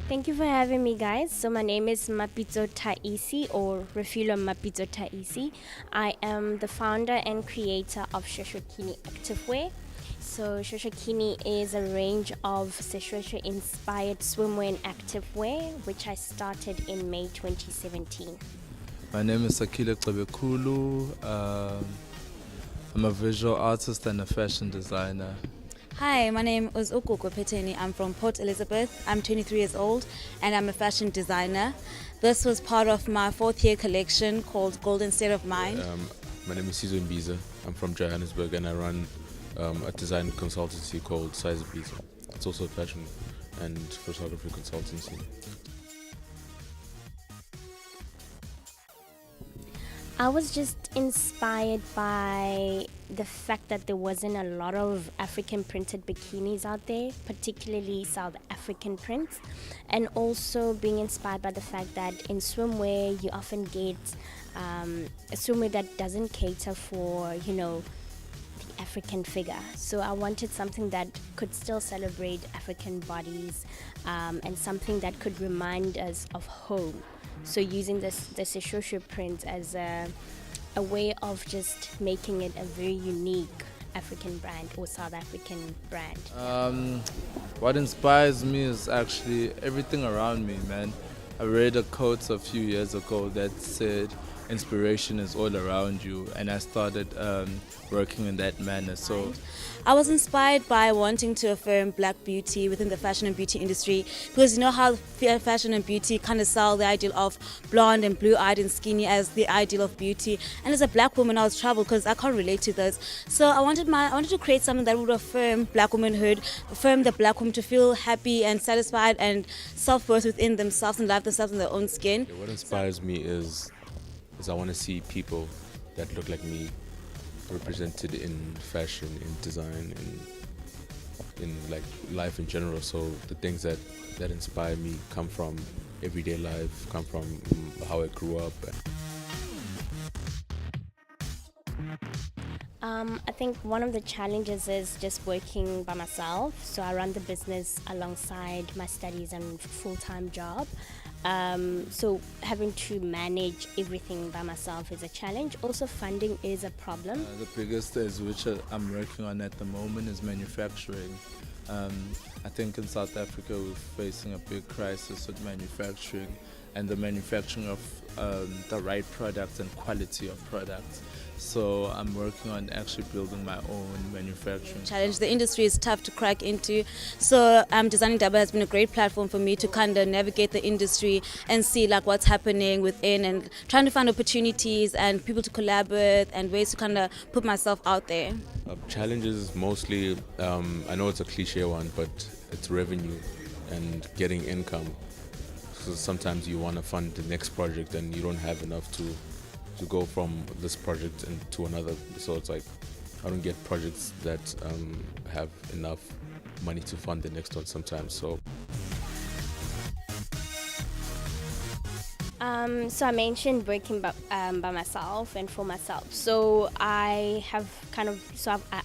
Thank you for having me, guys. So my name is Mapitso Taisi, or Refilo Mapitso Taisi. I am the founder and creator of Shoshokini Activewear. So Shoshokini is a range of Seshweshwe-inspired swimwear and activewear, which I started in May 2017. My name is Akile Xabekulu. I'm a visual artist and a fashion designer. Hi, my name is Ukoko Peteni. I'm from Port Elizabeth. I'm 23 years old and I'm a fashion designer. This was part of my fourth year collection called Golden State of Mind. My name is Sizo Mbiza. I'm from Johannesburg and I run a design consultancy called Size Mbiza. It's also a fashion and photography consultancy. I was just inspired by the fact that there wasn't a lot of African printed bikinis out there, particularly South African prints, and also being inspired by the fact that in swimwear you often get a swimwear that doesn't cater for, the African figure. So I wanted something that could still celebrate African bodies, and something that could remind us of home. So using the Seshweshwe print as a way of just making it a very unique African brand or South African brand. What inspires me is actually everything around me, man. I read a quote a few years ago that said, inspiration is all around you, and I started working in that manner. So I was inspired by wanting to affirm black beauty within the fashion and beauty industry, because you know how fashion and beauty kind of sell the ideal of blonde and blue-eyed and skinny as the ideal of beauty. And as a black woman, I was troubled because I can't relate to those. So I wanted to create something that would affirm black womanhood, affirm the black woman to feel happy and satisfied and self-worth within themselves and love themselves in their own skin. What inspires me is I want to see people that look like me represented in fashion, in design, in like life in general. So the things that inspire me come from everyday life, come from how I grew up. I think one of the challenges is just working by myself. So I run the business alongside my studies and full-time job. So having to manage everything by myself is a challenge. Also, funding is a problem. The biggest is which I'm working on at the moment is manufacturing. I think in South Africa we're facing a big crisis with manufacturing and the manufacturing of the right products and quality of products. So I'm working on actually building my own manufacturing challenge. The industry is tough to crack into, so Designing Daba has been a great platform for me to kind of navigate the industry and see like what's happening within, and trying to find opportunities and people to collab with and ways to kind of put myself out there. Challenges mostly, I know it's a cliche one, but it's revenue and getting income. So sometimes you want to fund the next project and you don't have enough to go from this project and to another. So it's like I don't get projects that have enough money to fund the next one sometimes. So I mentioned working by myself and for myself. So I have I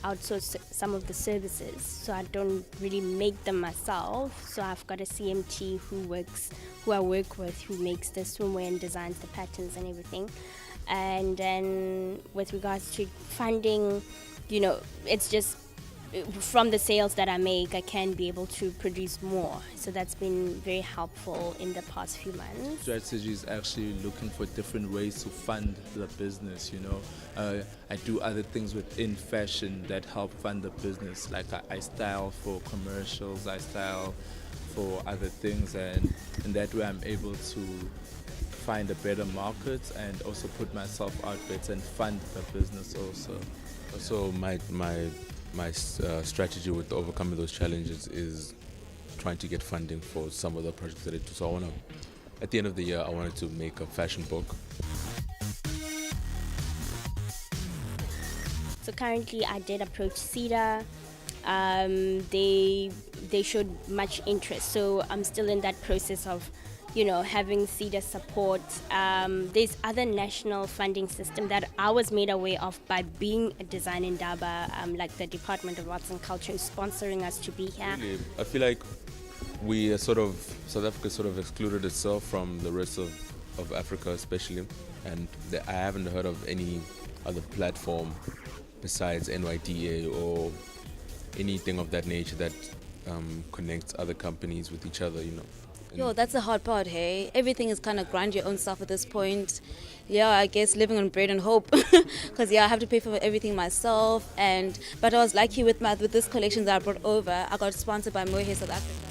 outsource some of the services. So I don't really make them myself. So I've got a CMT who I work with, who makes the swimwear and designs the patterns and everything. And then with regards to funding, it's just from the sales that I make, I can be able to produce more. So that's been very helpful in the past few months. Strategy is actually looking for different ways to fund the business. I do other things within fashion that help fund the business. Like I style for commercials, I style for other things, and in that way I'm able to find a better market and also put myself out better and fund the business also. So my strategy with overcoming those challenges is trying to get funding for some of the projects that I do. So at the end of the year, I wanted to make a fashion book. So currently I did approach CEDA. They showed much interest. So I'm still in that process of having CEDA support. There's other national funding system that I was made aware of by being a design in Daba, like the Department of Arts and Culture is sponsoring us to be here. Really, I feel like we South Africa sort of excluded itself from the rest of Africa, especially, and I haven't heard of any other platform besides NYDA or anything of that nature that connects other companies with each other, you know. Yo, that's the hard part, hey? Everything is kind of grind your own stuff at this point. Yeah, I guess living on bread and hope. Because, yeah, I have to pay for everything myself. But I was lucky with this collection that I brought over. I got sponsored by Mohe South Africa.